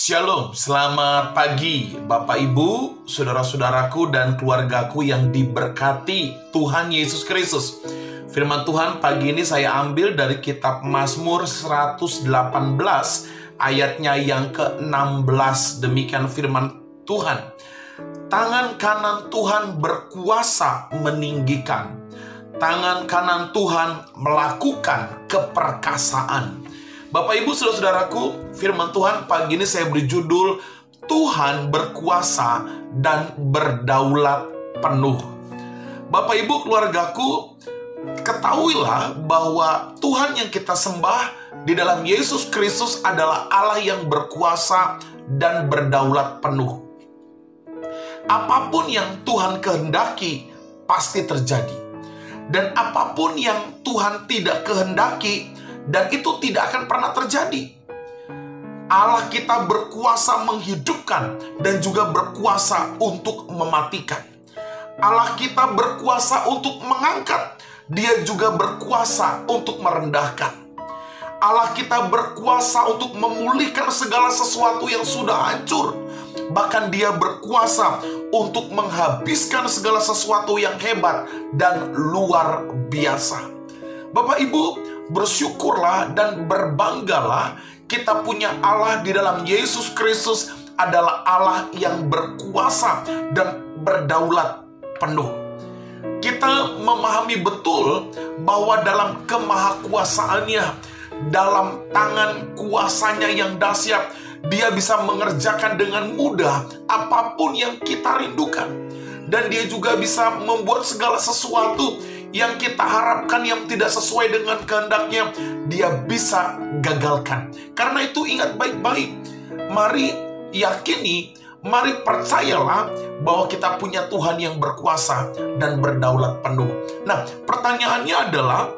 Shalom, selamat pagi Bapak Ibu, saudara-saudaraku dan keluargaku yang diberkati Tuhan Yesus Kristus. Firman Tuhan pagi ini saya ambil dari kitab Mazmur 118 ayatnya yang ke-16. Demikian firman Tuhan. Tangan kanan Tuhan berkuasa meninggikan. Tangan kanan Tuhan melakukan keperkasaan. Bapak Ibu saudara-saudaraku, firman Tuhan pagi ini saya beri judul Tuhan berkuasa dan berdaulat penuh. Bapak Ibu keluargaku, ketahuilah bahwa Tuhan yang kita sembah di dalam Yesus Kristus adalah Allah yang berkuasa dan berdaulat penuh. Apapun yang Tuhan kehendaki pasti terjadi. Dan apapun yang Tuhan tidak kehendaki, dan itu tidak akan pernah terjadi. Allah kita berkuasa menghidupkan dan juga berkuasa untuk mematikan. Allah kita berkuasa untuk mengangkat, Dia juga berkuasa untuk merendahkan. Allah kita berkuasa untuk memulihkan segala sesuatu yang sudah hancur. Bahkan Dia berkuasa untuk menghabiskan segala sesuatu yang hebat dan luar biasa. Bapak Ibu, bersyukurlah dan berbanggalah kita punya Allah di dalam Yesus Kristus adalah Allah yang berkuasa dan berdaulat penuh. Kita memahami betul bahwa dalam kemahakuasaannya, dalam tangan kuasanya yang dahsyat, Dia bisa mengerjakan dengan mudah apapun yang kita rindukan. Dan Dia juga bisa membuat segala sesuatu yang kita harapkan yang tidak sesuai dengan kehendaknya, Dia bisa gagalkan. Karena itu ingat baik-baik, mari yakini, mari percayalah bahwa kita punya Tuhan yang berkuasa dan berdaulat penuh. Nah, pertanyaannya adalah,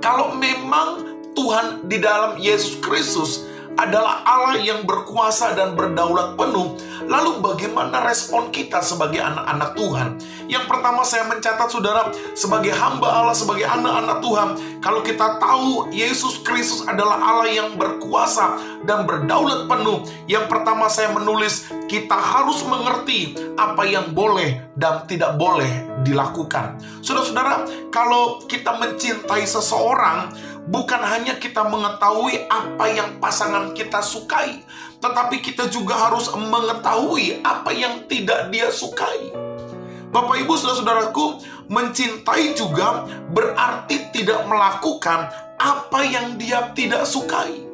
kalau memang Tuhan di dalam Yesus Kristus adalah Allah yang berkuasa dan berdaulat penuh, lalu bagaimana respon kita sebagai anak-anak Tuhan? Yang pertama saya mencatat saudara, sebagai hamba Allah, sebagai anak-anak Tuhan, kalau kita tahu Yesus Kristus adalah Allah yang berkuasa dan berdaulat penuh, yang pertama saya menulis, kita harus mengerti apa yang boleh dan tidak boleh dilakukan. Saudara-saudara, kalau kita mencintai seseorang, bukan hanya kita mengetahui apa yang pasangan kita sukai, tetapi kita juga harus mengetahui apa yang tidak dia sukai. Bapak Ibu saudara-saudaraku, mencintai juga berarti tidak melakukan apa yang dia tidak sukai.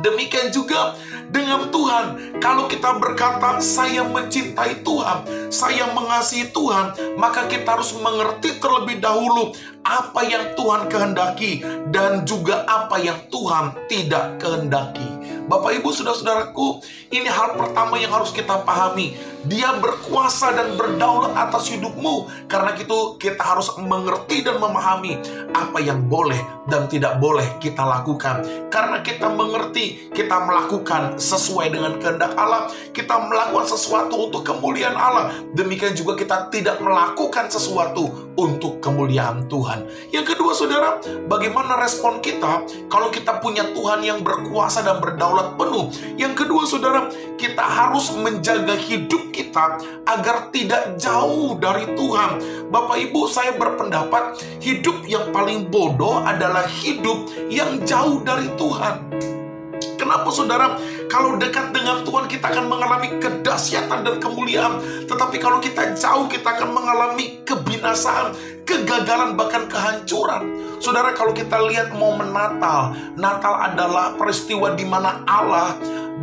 Demikian juga dengan Tuhan. Kalau kita berkata, saya mencintai Tuhan, saya mengasihi Tuhan, maka kita harus mengerti terlebih dahulu apa yang Tuhan kehendaki dan juga apa yang Tuhan tidak kehendaki. Bapak Ibu saudara-saudaraku, ini hal pertama yang harus kita pahami. Dia berkuasa dan berdaulat atas hidupmu. Karena itu kita harus mengerti dan memahami apa yang boleh dan tidak boleh kita lakukan. Karena kita mengerti, kita melakukan sesuai dengan kehendak Allah, kita melakukan sesuatu untuk kemuliaan Allah. Demikian juga kita tidak melakukan sesuatu untuk kemuliaan Tuhan. Yang kedua saudara, bagaimana respon kita kalau kita punya Tuhan yang berkuasa dan berdaulat penuh? Yang kedua saudara, kita harus menjaga hidup kita agar tidak jauh dari Tuhan. Bapak Ibu, saya berpendapat hidup yang paling bodoh adalah hidup yang jauh dari Tuhan. Kenapa saudara? Kalau dekat dengan Tuhan kita akan mengalami kedahsyatan dan kemuliaan. Tetapi kalau kita jauh, kita akan mengalami kebinasaan, kegagalan, bahkan kehancuran. Saudara, kalau kita lihat momen Natal, Natal adalah peristiwa di mana Allah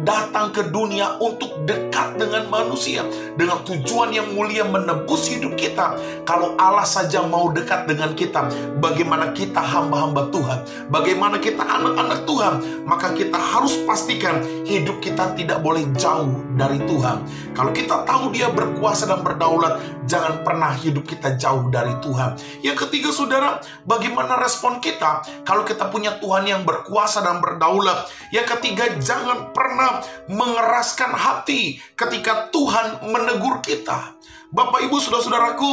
datang ke dunia untuk dekat dengan manusia dengan tujuan yang mulia menebus hidup kita. Kalau Allah saja mau dekat dengan kita, bagaimana kita hamba-hamba Tuhan, bagaimana kita anak-anak Tuhan? Maka kita harus pastikan hidup kita tidak boleh jauh dari Tuhan. Kalau kita tahu Dia berkuasa dan berdaulat, jangan pernah hidup kita jauh dari Tuhan. Yang ketiga saudara, bagaimana respon kita kalau kita punya Tuhan yang berkuasa dan berdaulat? Yang ketiga, jangan pernah mengeraskan hati ketika Tuhan menegur kita. Bapak Ibu saudara-saudaraku,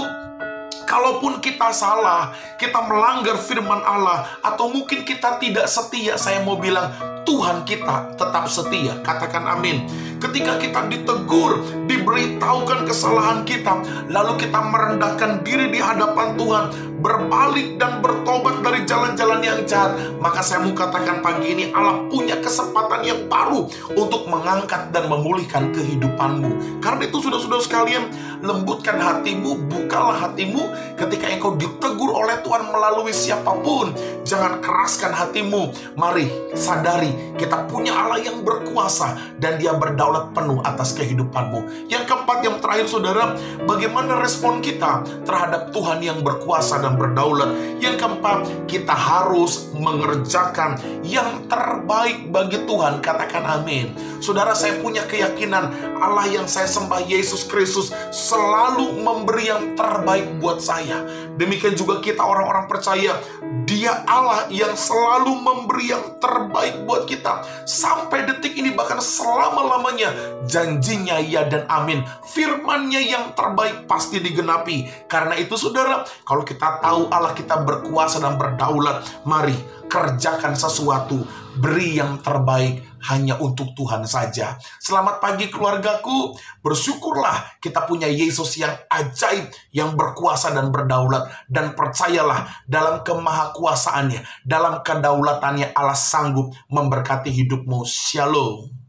Kalaupun kita salah, kita melanggar firman Allah, atau mungkin kita tidak setia, saya mau bilang, Tuhan kita tetap setia. Katakan amin. Ketika kita ditegur, diberitahukan kesalahan kita, lalu kita merendahkan diri di hadapan Tuhan, berbalik dan bertobat dari jalan-jalan yang jahat, maka saya mau katakan pagi ini Allah punya kesempatan yang baru untuk mengangkat dan memulihkan kehidupanmu. Karena itu saudara-saudara sekalian, lembutkan hatimu, bukalah hatimu ketika engkau ditegur oleh Tuhan melalui siapapun. Jangan keraskan hatimu. Mari sadari kita punya Allah yang berkuasa dan Dia berdaulat penuh atas kehidupanmu. Yang keempat, yang terakhir saudara, bagaimana respon kita terhadap Tuhan yang berkuasa dan berdaulat. Yang keempat, kita harus mengerjakan yang terbaik bagi Tuhan. Katakan amin. Saudara, saya punya keyakinan Allah yang saya sembah, Yesus Kristus, selalu memberi yang terbaik buat saya. Demikian juga kita orang-orang percaya, Dia Allah yang selalu memberi yang terbaik buat kita. Sampai detik ini, bahkan selama-lamanya, janjinya ya dan amin. Firman-Nya yang terbaik pasti digenapi. Karena itu saudara, kalau kita tahu Allah kita berkuasa dan berdaulat, mari kerjakan sesuatu, beri yang terbaik hanya untuk Tuhan saja. Selamat pagi keluargaku, bersyukurlah kita punya Yesus yang ajaib, yang berkuasa dan berdaulat. Dan percayalah, dalam kemahakuasaannya, dalam kedaulatannya, Allah sanggup memberkati hidupmu. Shalom.